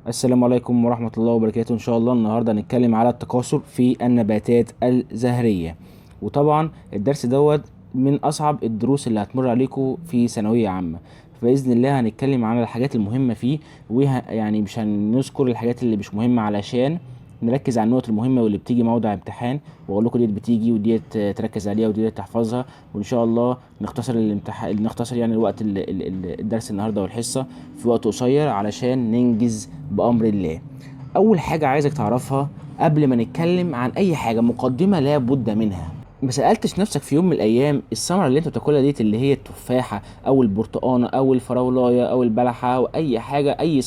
السلام عليكم ورحمة الله وبركاته. إن شاء الله النهاردة هنتكلم على التكاثر في النباتات الزهرية. وطبعا الدرس دوت من أصعب الدروس اللي هتمر عليكم في ثانوية عامة. فبإذن الله هنتكلم عن الحاجات المهمة فيه، يعني مش هنذكر الحاجات اللي مش مهمة علشان نركز على النقط المهمة واللي بتيجي موضع امتحان، واقول لكم ديت بتيجي وديت تركز عليها وديت تحفظها. وان شاء الله نختصر الامتحان، نختصر يعني الوقت الدرس النهارده والحصة في وقت قصير علشان ننجز بأمر الله. أول حاجة عايزك تعرفها قبل ما نتكلم عن أي حاجة، مقدمة لا بد منها. ما سألتش نفسك في يوم من الأيام الثمرة اللي أنت بتاكلها ديت، اللي هي التفاحة أو البرتقانة أو الفراولاية أو البلحة أو أي حاجة، أي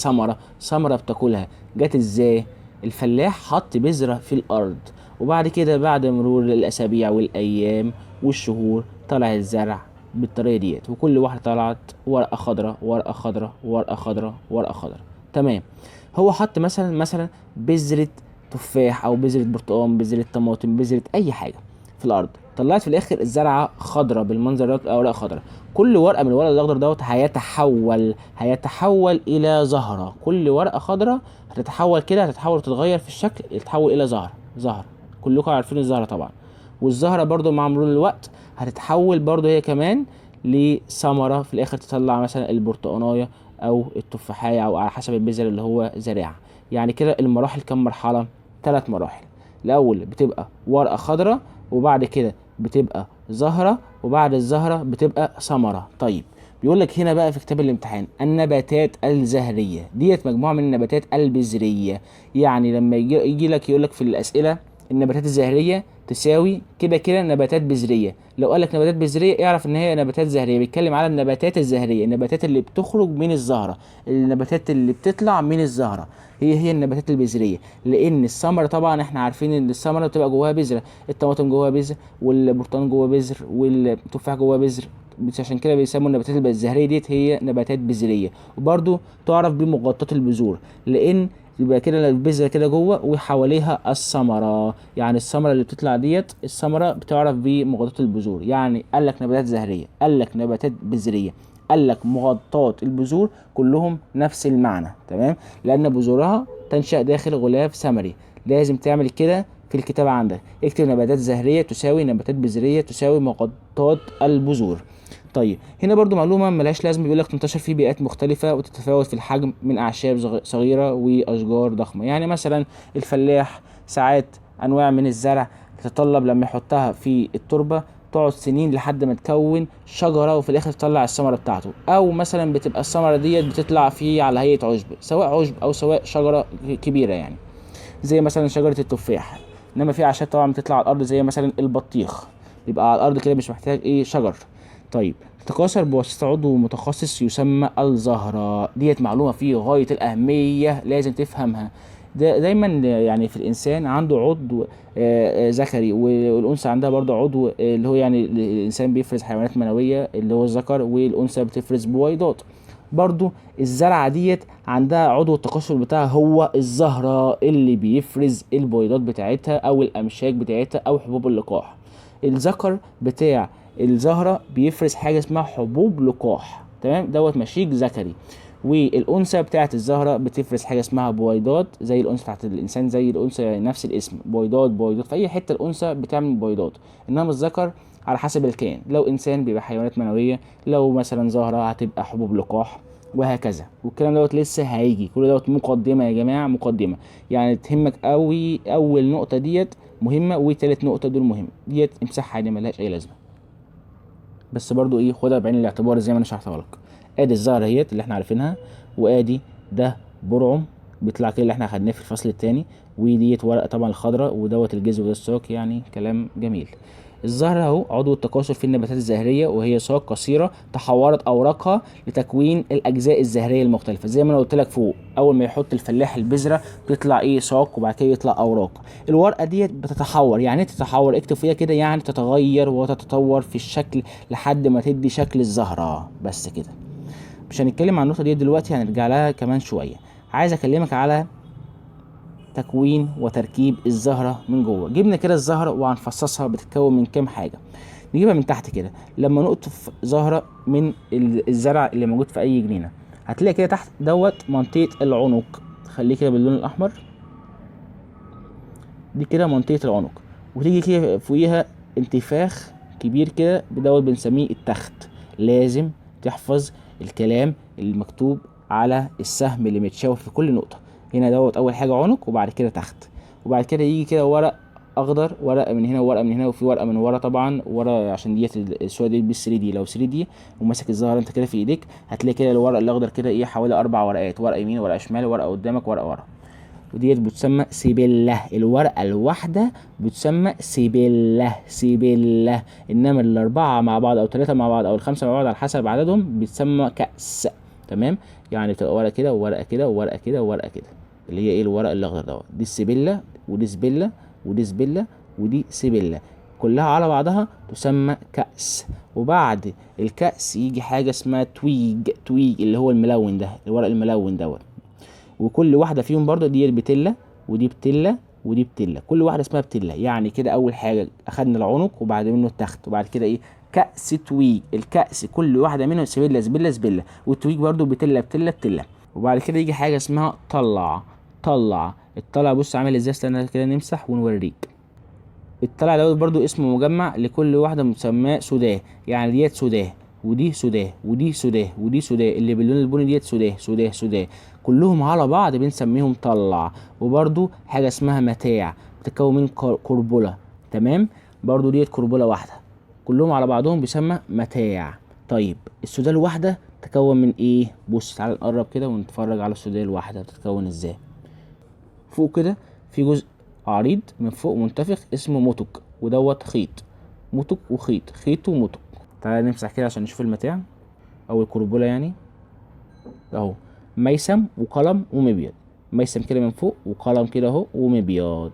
ثمرة بتاكلها، جت إزاي؟ الفلاح حط بذرة في الأرض، وبعد كده بعد مرور الأسابيع والأيام والشهور طلع الزرع بالطريقة ديت، وكل واحدة طلعت ورقة خضراء ورقة خضراء ورقة خضراء ورقة خضراء. تمام. هو حط مثلا بذرة تفاح او بذرة برتقال، بذرة طماطم، بذرة اي حاجة في الارض، طلعت في الاخر الزرعة خضراء بالمنظر ده، اوراق خضراء. كل ورقة من الورق الاخضر دوت هيتحول الى زهرة. كل ورقة خضراء هتتحول كده، هتتحول وتتغير في الشكل، تتحول الى زهرة. كلكم عارفين الزهرة طبعا. والزهرة برضو مع مرور الوقت هتتحول برضو هي كمان لثمرة، في الاخر تطلع مثلا البرتقانية او التفاحية، او على حسب البذر اللي هو زارعها. يعني كده المراحل كم مرحلة؟ 3 مراحل. الاول بتبقى ورقة خضراء، وبعد كده بتبقى زهرة، وبعد الزهرة بتبقى ثمرة. طيب، بيقول لك هنا بقى في كتاب الامتحان النباتات الزهرية ديت مجموعة من النباتات البذرية. يعني لما يجي لك يقول لك في الأسئلة النباتات الزهرية تساوي كده كده نباتات بذرية. لو قال لك نباتات بذرية اعرف ان هي نباتات زهرية، بيتكلم على النباتات الزهرية، النباتات اللي بتخرج من الزهرة، النباتات اللي بتطلع من الزهرة، هي النباتات البذرية. لان الثمرة طبعا احنا عارفين ان الثمرة بتبقى جواها بذرة، الطماطم جواها بذر، والبرتقال جواه بذر، والتفاح جواه بذر. عشان كده بيسموا النباتات الزهرية ديت هي نباتات بذرية. وبرضو تعرف بمغطاة البذور، لان يبقى كده البذرة كده جوه وحواليها الثمرة. يعني الثمرة اللي بتطلع ديت الثمرة بتعرف بمغطاة البذور. يعني قال لك نباتات زهرية، قال لك نباتات بذرية، قال لك مغطاة البذور، كلهم نفس المعنى. تمام. لأن بذورها تنشأ داخل غلاف ثمري. لازم تعمل كده في الكتاب عندك، اكتب نباتات زهرية تساوي نباتات بذرية تساوي مغطاة البذور. طيب، هنا برضو معلومة ملهاش لازمة، بيقول لك تنتشر في بيئات مختلفة وتتفاوت في الحجم، من أعشاب صغيرة وأشجار ضخمة. يعني مثلا الفلاح ساعات أنواع من الزرع تتطلب لما يحطها في التربة تقعد سنين لحد ما تكون شجرة، وفي الآخر تطلع الثمرة بتاعته. أو مثلا بتبقى الثمرة ديت بتطلع فيه على هيئة عشب، سواء عشب أو سواء شجرة كبيرة، يعني زي مثلا شجرة التفاح. إنما في أعشاب طبعا بتطلع على الأرض زي مثلا البطيخ، بيبقى على الأرض كده مش محتاج شجر. طيب، تتكاثر بواسطة عضو متخصص يسمى الزهرة. ديت معلومة في غاية الأهمية لازم تفهمها. دايما يعني في الإنسان عنده عضو ذكري، والأنثى عندها برضه عضو اللي هو يعني الإنسان بيفرز حيوانات منوية اللي هو الذكر، والأنثى بتفرز بويضات. برضو الزرعة ديت عندها عضو التكاثر بتاعها هو الزهرة، اللي بيفرز البويضات بتاعتها أو الأمشاج بتاعتها أو حبوب اللقاح. الذكر بتاع الزهرة بيفرز حاجة اسمها حبوب لقاح، تمام، دوت مشيج ذكري. والأنثى بتاعت الزهرة بتفرز حاجة اسمها بويضات، زي الأنثى بتاعت الإنسان، زي الأنثى نفس الاسم، بويضات في أي حتة الأنثى بتعمل بويضات. إنما الذكر على حسب الكائن، لو إنسان بيبقى حيوانات منوية، لو مثلا زهرة هتبقى حبوب لقاح، وهكذا. والكلام دوت لسه هيجي، كل دوت مقدمة يا جماعة، مقدمة يعني تهمك قوي. أول نقطة ديت مهمة، وتالت نقطة دول مهم، ديت امسحها دي ملهاش أي لازمة. بس برضو خدها بعين الاعتبار زي ما انا شرحتها لك. ادي الزهره اهيت اللي احنا عارفينها، وادي ده برعم بيطلع كده اللي احنا خدناه في الفصل الثاني، وديت ورقه طبعا الخضراء، ودوت الجذع وده الساق، يعني كلام جميل. الزهرة اهو عضو التكاثر في النباتات الزهرية، وهي ساق قصيرة تحورت أوراقها لتكوين الأجزاء الزهرية المختلفة. زي ما أنا قلت لك فوق، أول ما يحط الفلاح البذرة بتطلع ساق، وبعد كده يطلع أوراق. الورقة ديت بتتحور. يعني ايه تتحور؟ اكتب فيها كده، يعني تتغير وتتطور في الشكل لحد ما تدي شكل الزهرة. بس كده. مش هنتكلم عن النقطة دي دلوقتي، هنرجع لها كمان شوية. عايز أكلمك على تكوين وتركيب الزهرة من جوه. جبنا كده الزهرة وهنفصصها بتتكون من كام حاجة. نجيبها من تحت كده. لما نقطف زهرة من الزرع اللي موجود في أي جنينة، هتلاقي كده تحت دوت منطقة العنق. خليه كده باللون الاحمر. دي كده منطقة العنق. وتيجي كده فوقيها انتفاخ كبير كده دوت بنسميه التخت. لازم تحفظ الكلام المكتوب على السهم اللي متشاور في كل نقطة. هنا دوت اول حاجة عنق، وبعد كده تخت، وبعد كده يجي كده ورق اخضر، ورقه من هنا وورقه من هنا، وفي ورقه من ورا طبعا ورا عشان ديت الصوره دي بال 3 دي. لو 3 دي وماسك الزهره انت كده في ايديك، هتلاقي كده الورق الاخضر كده ايه حوالي 4 ورقات، ورقه يمين ورقه شمال ورقه قدامك ورقه ورا. وديت بتسمى سيبيلا. الورقه الواحده بتسمى سيبيلا، سيبيلا. انما الاربعه مع بعض او 3 مع بعض او الخمسه مع بعض على حسب عددهم بتسمى كأس. تمام؟ يعني بتبقى ورقه كده وورقه كده وورقه كده وورقه كده، اللي هي ايه الورق الاخضر دوت. دي السيبيلا، ودي سبيلا، ودي سبيلا، ودي سيبيلا، كلها على بعضها تسمى كأس. وبعد الكأس يجي حاجه اسمها تويج. تويج اللي هو الملون ده، الورق الملون دوت. وكل واحده فيهم برضه دي بتله، ودي بتله، ودي بتله، كل واحده اسمها بتله. يعني كده اول حاجه اخدنا العنق، وبعد منه التخت، وبعد كده ايه كأس تويج. الكأس كل واحده منهم سبيلا سبيلا سبيلا، والتويج برضه بتله بتله بتله. وبعد كده يجي حاجه اسمها طلع. طلع. الطلع بص عامل ازاي، استنى كده نمسح ونوريك. الطلع دوت برضو اسم مجمع لكل واحده مسماه سوداه. يعني ديت سوداه، ودي سوداه، ودي سوداه، ودي سوداه، اللي باللون البني ديت سوداه سوداه سوداه، كلهم على بعض بنسميهم طلع. وبرضو حاجه اسمها متاع بتتكون من كربله. تمام؟ برضو ديت كربله واحده، كلهم على بعضهم بيسمى متاع. طيب السوداه الواحده تتكون من ايه؟ بص تعال نقرب كده ونتفرج على السوداه الواحده بتتكون ازاي. فوق كده في جزء عريض من فوق منتفخ اسمه متك، ودوت خيط. متك وخيط، خيط ومتك. تعالى نمسح كده عشان نشوف المتاع او الكربولة يعني. اهو ميسم وقلم ومبيض. ميسم كده من فوق، وقلم كده اهو ومبيض.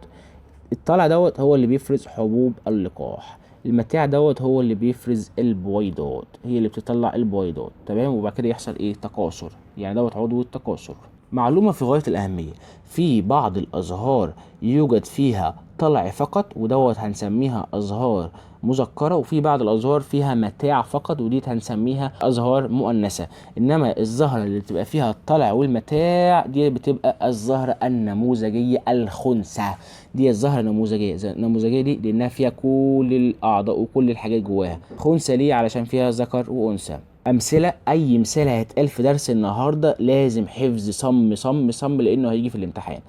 الطلع دوت هو اللي بيفرز حبوب اللقاح. المتاع دوت هو اللي بيفرز البويضات، هي اللي بتطلع البويضات. تمام؟ وبعد كده يحصل ايه تكاثر، يعني دوت عضو التكاثر. معلومة في غاية الأهمية، في بعض الأزهار يوجد فيها طلع فقط، ودوت هنسميها أزهار مذكرة، وفي بعض الأزهار فيها متاع فقط، ودي هنسميها أزهار مؤنثة. إنما الزهرة اللي بتبقى فيها الطلع والمتاع دي بتبقى الزهرة النموذجية الخنثى. دي الزهرة النموذجية. النموذجية دي لأنها فيها كل الأعضاء وكل الحاجات جواها. خنثى ليه؟ علشان فيها ذكر وأنثى. امثله، اي مثال هيتقال في درس النهارده لازم حفظ صم صم صم، لانه هيجي في الامتحان.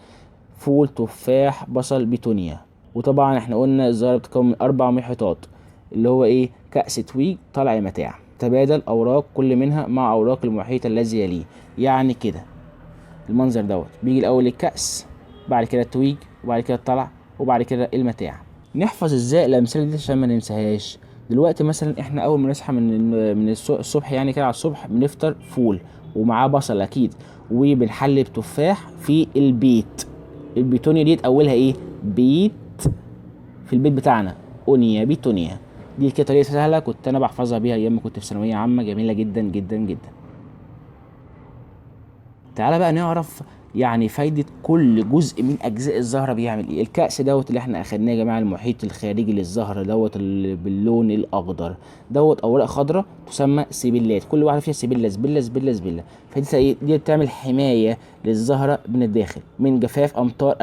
فول، تفاح، بصل، بيتونيا. وطبعا احنا قلنا الزهره بتتكون من 4 محيطات، اللي هو ايه كأس تويج طلع متاع. تبادل اوراق كل منها مع اوراق المحيط الذي يليه. يعني كده المنظر دوت بيجي الاول الكأس، بعد كده التويج، وبعد كده الطلع، وبعد كده المتاع. نحفظ ازاي الامثله دي عشان ما ننساهاش؟ دلوقتي مثلا احنا اول ما نصحى من الصبح، يعني كده على الصبح بنفطر فول ومعاه بصل اكيد، وبنحلي بتفاح في البيت. البيتونيا ديت اولها ايه؟ بيت. في البيت بتاعنا اونيا، بيتونيا. دي كده طريقه سهله كنت انا بحفظها بيها ايام ما كنت في ثانويه عامه، جميله جدا جدا جدا. تعالى بقى نعرف يعني فايدة كل جزء من أجزاء الزهرة بيعمل إيه. الكأس دوت اللي إحنا أخدناه يا جماعة، المحيط الخارجي للزهرة دوت اللي باللون الأخضر دوت أوراق خضراء تسمى سيبيلات، كل واحدة فيها سيبيلا سبيلا سبيلا سبيلا. فايدتها إيه؟ دي بتعمل حماية للزهرة من الداخل من جفاف أمطار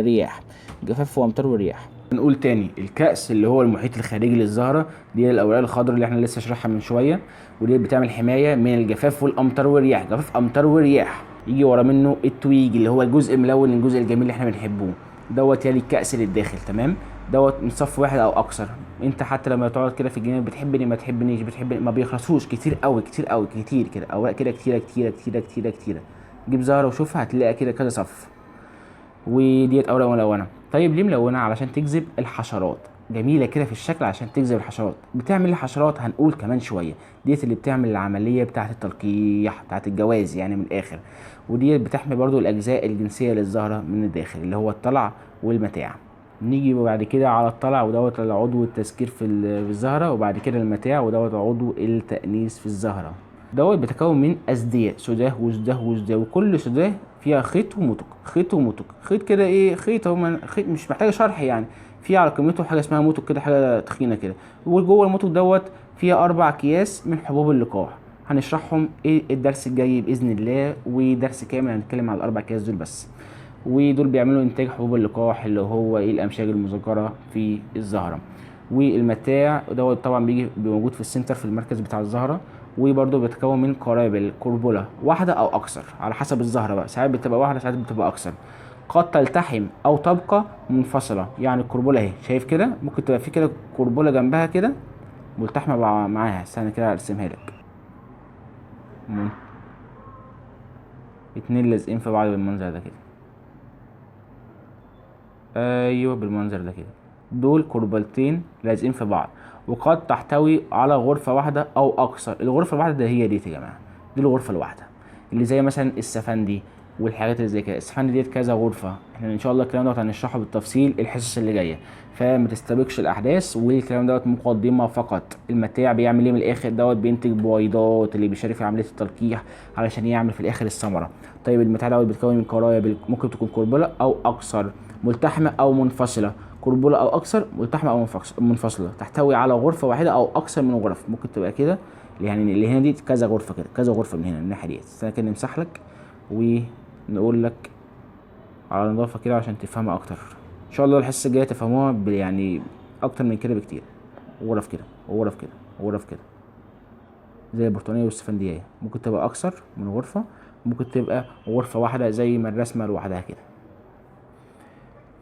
رياح، جفاف وأمطار ورياح. نقول تاني، الكأس اللي هو المحيط الخارجي للزهرة دي الأوراق الخضراء اللي إحنا لسه شرحها من شوية، ودي بتعمل حماية من الجفاف والأمطار والرياح، جفاف أمطار ورياح. يجي ورا منه التويج اللي هو الجزء الملون، الجزء الجميل اللي احنا بنحبه دوت، يلي الكأس للداخل. تمام؟ دوت من صف واحد او اكثر. انت حتى لما تقعد كده في الجنينه بتحبني ما تحبنيش، بتحبني ما بيخلصوش، كتير قوي كتير قوي كتير كده، اوراق كده كتيره كتيره كتيره كتيره كتيره. جيب زهره وشوفها هتلاقي كده كذا صف. وديت اوراق ملونه. طيب ليه ملونه؟ علشان تجذب الحشرات، جميله كده في الشكل عشان تجذب الحشرات. بتعمل الحشرات هنقول كمان شويه، ديت اللي بتعمل العمليه بتاعه التلقيح بتاعه الجواز يعني من الاخر. وديت بتحمي برضو الاجزاء الجنسيه للزهره من الداخل اللي هو الطلع والمتاع. نيجي بعد كده على الطلع، ودوت عضو التذكير في الزهره، وبعد كده المتاع ودوت عضو التأنيث في الزهره. دوت بيتكون من أزدية، سداه وسداه وسداه، وكل سداه فيها خيط ومتك، خيط ومتك، خيط كده ايه خيط، هو خيط مش محتاج شرح يعني. في على قمته حاجه اسمها متك كده، حاجه تخينه كده. وجوه المتك دوت فيها 4 اكياس من حبوب اللقاح. هنشرحهم ايه الدرس الجاي باذن الله، ودرس كامل هنتكلم على الاربع اكياس دول بس. ودول بيعملوا انتاج حبوب اللقاح اللي هو ايه الامشاج المذكره في الزهره. والمتاع دوت طبعا بيجي موجود في السنتر في المركز بتاع الزهره، وبرده بيتكون من قرابل كربله واحده او اكثر على حسب الزهره بقى، ساعات بتبقى واحده ساعات بتبقى اكثر. قد تلتحم او تبقى منفصله، يعني الكربله اهي شايف كده ممكن تبقى في كده كربله جنبها كده ملتحمه معاها. استنى كده ارسمها لك. اتنين لازقين في بعض بالمنظر ده كده، ايوه بالمنظر ده كده، دول كربلتين لازقين في بعض. وقد تحتوي على غرفه واحده او اكثر. الغرفه الواحده ده هي ديت يا جماعه، دي الغرفه الواحده اللي زي مثلا السفندي والحاجات اللي زي كده. السفندي ديت كذا غرفه، احنا ان شاء الله الكلام دوت هنشرحه بالتفصيل الحصص اللي جايه، فما تستبقش الاحداث. والكلام دوت مقدمه فقط. المتاع بيعمل ايه من الاخر دوت؟ بينتج بويضات اللي بيشارك في عمليه التلقيح علشان يعمل في الاخر الثمره. طيب المتاع دوت بيتكون من قرايب، ممكن تكون قربله او اكثر، ملتحمه او منفصله. قربله او اكثر، ملتحمه او منفصله، تحتوي على غرفه واحده او اكثر من غرف. ممكن تبقى كده، يعني اللي هنا دي كذا غرفه كده، كذا غرفه من هنا من الناحيه ديت. استنى كده نمسح لك ونقول لك على نظافه كده عشان تفهمها اكتر. ان شاء الله الحصه الجايه تفهموها يعني اكتر من كده بكتير. غرف كده وغرف كده وغرف كده زي البرتقانيه والسفنديه. ممكن تبقى اكثر من غرفه، ممكن تبقى غرفه واحده زي ما الرسمه لوحدها كده.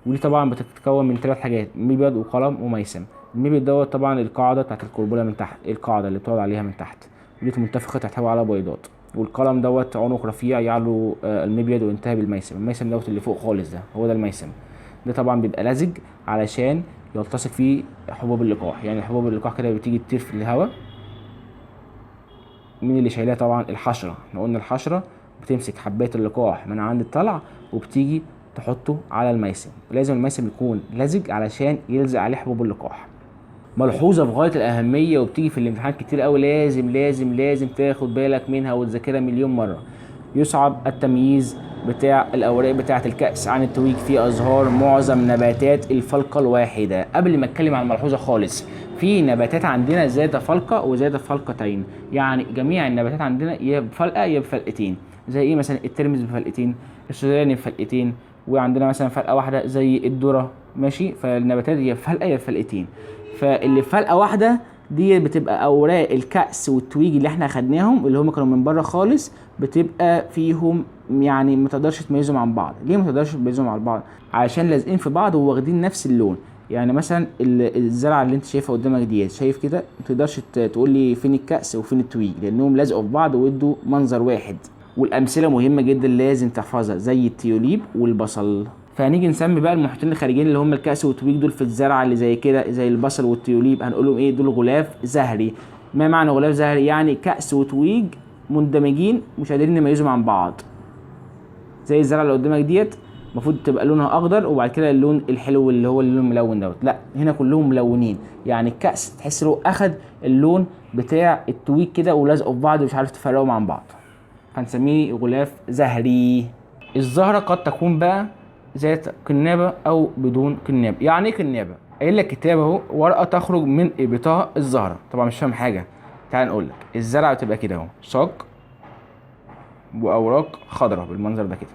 ودي طبعا بتتكون من 3 حاجات: مبيض وقلم وميسم. المبيض دوت طبعا القاعده بتاعت القربله من تحت، القاعده اللي بتقعد عليها من تحت، ودي منتفخه تحتوي على بيضات. والقلم دوت عنق رفيع يعلو المبيض وينتهي بالميسم. الميسم دوت اللي فوق خالص ده هو ده الميسم. ده طبعا بيبقى لزج علشان يلتصق فيه حبوب اللقاح. يعني حبوب اللقاح كده بتيجي تطير في الهواء. مين اللي شايلها؟ طبعا الحشره. احنا قلنا الحشره بتمسك حبايه اللقاح من عند الطلع وبتيجي تحطه على الميسم. لازم الميسم يكون لزج علشان يلزق عليه حبوب اللقاح. ملحوظه في غايه الاهميه وبتيجي في الامتحان كتير قوي، لازم لازم لازم تاخد بالك منها وتذاكرها مليون مره. يصعب التمييز بتاع الاوراق بتاعه الكأس عن التويج في ازهار معظم نباتات الفلقه الواحده. قبل ما اتكلم عن الملحوظه خالص، في نباتات عندنا ذات فلقه وذات فلقتين. يعني جميع النباتات عندنا يا بفلقه يا بفلقتين. زي ايه مثلا؟ الترمس بفلقتين، السوداني بفلقتين، وعندنا مثلا فلقه واحده زي الذره. ماشي، فالنباتات يا بفلقه يا بفلقتين. فاللي بفلقه واحده دي بتبقى اوراق الكأس والتويج اللي احنا خدناهم اللي هم كانوا من بره خالص، بتبقى فيهم يعني ما تقدرش تميزهم عن بعض. ليه ما تقدرش تميزهم عن بعض؟ علشان لازقين في بعض وواخدين نفس اللون. يعني مثلا الزرعه اللي انت شايفها قدامك دي، شايف كده، ما تقدرش تقول لي فين الكأس وفين التويج لانهم لازقوا في بعض وادوا منظر واحد. والامثله مهمه جدا لازم تحفظها زي التيوليب والبصل. فهنيجي نسمي بقى المحيطين الخارجيين اللي هم الكأس والتويج دول في الزرعه اللي زي كده زي البصل والتيوليب، هنقول لهم ايه؟ دول غلاف زهري. ما معنى غلاف زهري؟ يعني كأس وتويج مندمجين مش قادرين نميزهم عن بعض. زي الزرعه اللي قدامك ديت المفروض تبقى لونها اخضر وبعد كده اللون الحلو اللي هو اللون الملون دوت، لا هنا كلهم ملونين. يعني الكأس تحس له اخد اللون بتاع التويج كده ولازقوا في بعض ومش عارف تفرقهم عن بعض، فنسميه غلاف زهري. الزهرة قد تكون بقى ذات كنابة أو بدون كنابة. يعني إيه كنابة؟ قايل لك كتاب أهو: ورقة تخرج من إبطها الزهرة. طبعا مش فاهم حاجة، تعال نقول لك. الزرعة بتبقى كده أهو، ساق وأوراق خضراء بالمنظر ده كده،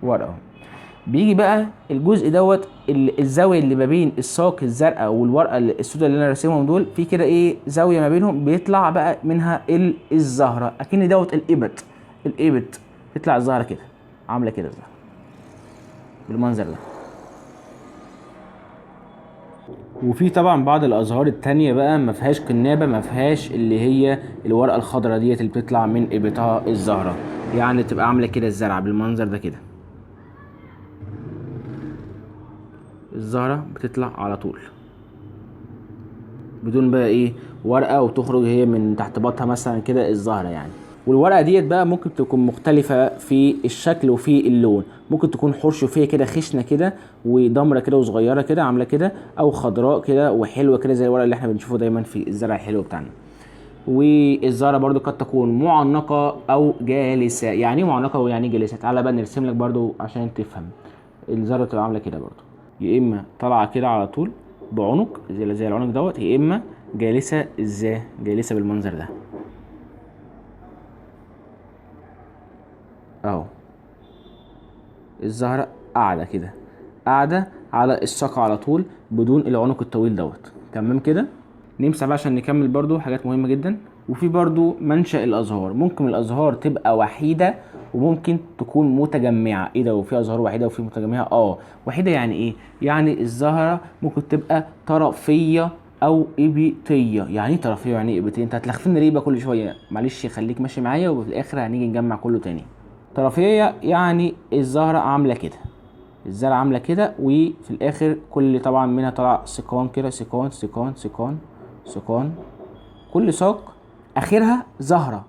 ورقة أهو. بيجي بقى الجزء دوت الزاوية اللي ما بين الساق الزرقاء والورقة السوداء اللي أنا راسمهم دول، في كده إيه زاوية ما بينهم بيطلع بقى منها الزهرة. أكن دوت الإبط. الإبط تطلع الزهرة كده عاملة كده الزهرة بالمنظر ده. وفي طبعا بعض الازهار التانية بقى ما فيهاش كنابه، ما فيهاش اللي هي الورقه الخضراء ديت اللي بتطلع من ابطها الزهره، يعني تبقى عامله كده الزرعه بالمنظر ده كده. الزهره بتطلع على طول بدون بقى ايه ورقه وتخرج هي من تحت باطها مثلا كده الزهره يعني. والورقه ديت بقى ممكن تكون مختلفه في الشكل وفي اللون. ممكن تكون حرش فيها كده خشنه كده وضمره كده وصغيره كده عامله كده، او خضراء كده وحلوه كده زي الورقه اللي احنا بنشوفه دايما في الزرع الحلو بتاعنا. والزهره برضو قد تكون معلقه او جالسه. يعني ايه معلقه ويعني ايه جالسه؟ تعالى بقى نرسم لك برضو عشان تفهم. الزهره بتبقى عامله كده برضو، يا اما طالعه كده على طول بعنق زي العنق دوت، يا اما جالسه ازاي؟ جالسه بالمنظر ده. اهو الزهرة قاعدة كده، قاعدة على الساق على طول بدون العنق الطويل دوت. تمام كده. نمسح بقى عشان نكمل برضو حاجات مهمة جدا. وفي برضو منشأ الازهار، ممكن الازهار تبقى وحيدة وممكن تكون متجمعة. ايه ده؟ وفي ازهار وحيدة وفي متجمعة؟ وحيدة يعني ايه؟ يعني الزهرة ممكن تبقى طرفية او ابيطية. يعني ايه طرفية يعني ايه ابيطية؟ انت هتلخفني ليه بقى كل شوية؟ معلش خليك ماشي معايا وفي الاخر هنيجي نجمع كله تاني. طرفية يعني الزهرة عاملة كده، الزرعة عاملة كده، وفي الآخر كل طبعا منها طلع سيقان كده، سيقان سيقان سيقان سيقان، كل ساق آخرها زهرة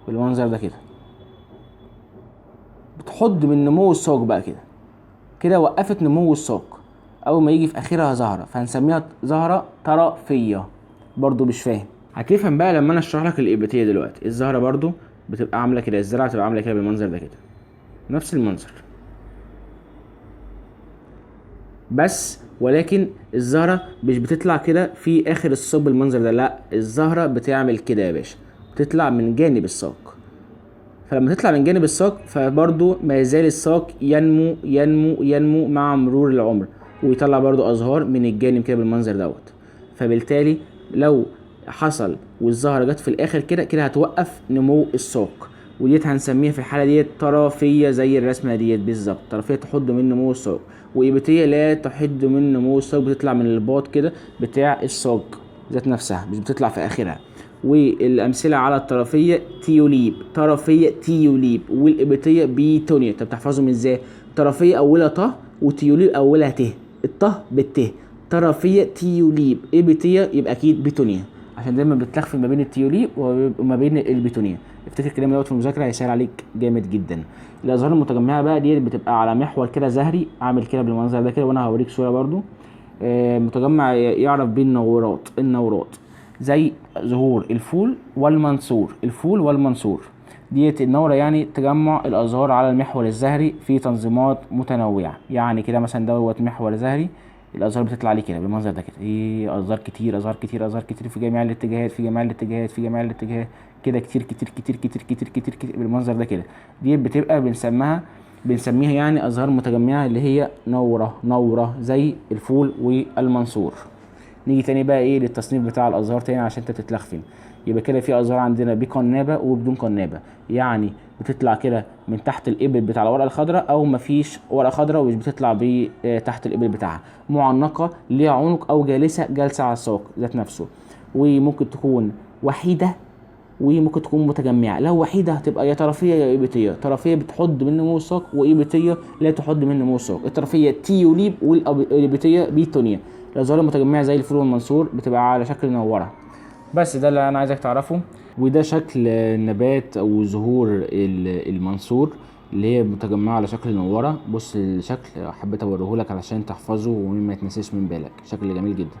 بالمنظر ده كده، بتحد من نمو الساق بقى كده. كده وقفت نمو الساق، أول ما يجي في آخرها زهرة فهنسميها زهرة طرفية. برضو مش فاهم؟ هتفهم بقى لما أنا أشرح لك الإبتية دلوقتي. الزهرة برضو بتبقى عاملة كده، الزرعة بتبقى عاملة كده بالمنظر ده كده، نفس المنظر، بس ولكن الزهرة مش بتطلع كده في اخر الساق بالمنظر ده، لا الزهرة بتعمل كده يا باشا، بتطلع من جانب الساق. فلما تطلع من جانب الساق فبرضو ما يزال الساق ينمو ينمو ينمو مع مرور العمر، ويطلع برضو ازهار من الجانب كده بالمنظر دوت. فبالتالي لو حصل والزهرة جت في الاخر كده كده هتوقف نمو الساق، وديت هنسميها في الحالة ديت طرفية زي الرسمة ديت بالظبط. طرفية تحد من نمو الساق، وإبتية لا تحد من نمو الساق، بتطلع من الباط كده بتاع الساق ذات نفسها، مش بتطلع في آخرها. والأمثلة على الطرفية تيوليب، طرفية تيوليب، والإبتية بيتونيا. طب تحفظهم ازاي؟ طرفية أولها ط وتيوليب أولها ت، الط بالت، طرفية تيوليب. إبتية يبقى أكيد بيتونيا، عشان دايما بتلخفي ما بين التيوليب وما بين البيتونيا. افتكر الكلام دوت في المذاكره هيسهل عليك جامد جدا. الازهار المتجمعه بقى دي بتبقى على محور كده زهري عامل كده بالمنظر ده كده، وانا هوريك صوره برضو. متجمع يعرف بيه النورات زي ظهور الفول والمنصور. الفول والمنصور ديت النورة يعني تجمع الازهار على المحور الزهري في تنظيمات متنوعه. يعني كده مثلا دوت محور زهري، الازهار بتطلع عليه كده بالمنظر ده كده، ايه ازهار كتير ازهار كتير ازهار كتير في جميع الاتجاهات في جميع الاتجاهات في جميع الاتجاهات كده، كتير كتير كتير كتير كتير كتير كتير بالمنظر ده كده. دي بتبقى بنسميها يعني ازهار متجمعه، اللي هي نوره زي الفول والمنصور. نيجي تاني بقى ايه للتصنيف بتاع الازهار تاني عشان انت تتلخفن. يبقى كده في ازهار عندنا بقنابه وبدون قنابه، يعني بتطلع كده من تحت الابل بتاع الورقه الخضراء، او مفيش ورقه خضراء ومش بتطلع تحت الابل بتاعها. معلقه ليها عنق او جالسه على الساق ذات نفسه. وممكن تكون وحيده وممكن تكون متجمعه. لو وحيده هتبقى يا طرفيه يا ايبتيه. طرفيه بتحد من نمو الساق، وايبتيه لا تحد من نمو الساق. الطرفيه تيوليب والايبتيه بيتونيا. الازهار المتجمعه زي الفول والمنصور بتبقى على شكل نوره. بس ده اللي انا عايزك تعرفه. وده شكل نبات او ظهور المنصور اللي هي متجمعه على شكل نوره. بص الشكل، حبيت اوريهولك علشان تحفظه وما يتنسيش من بالك، شكل جميل جدا.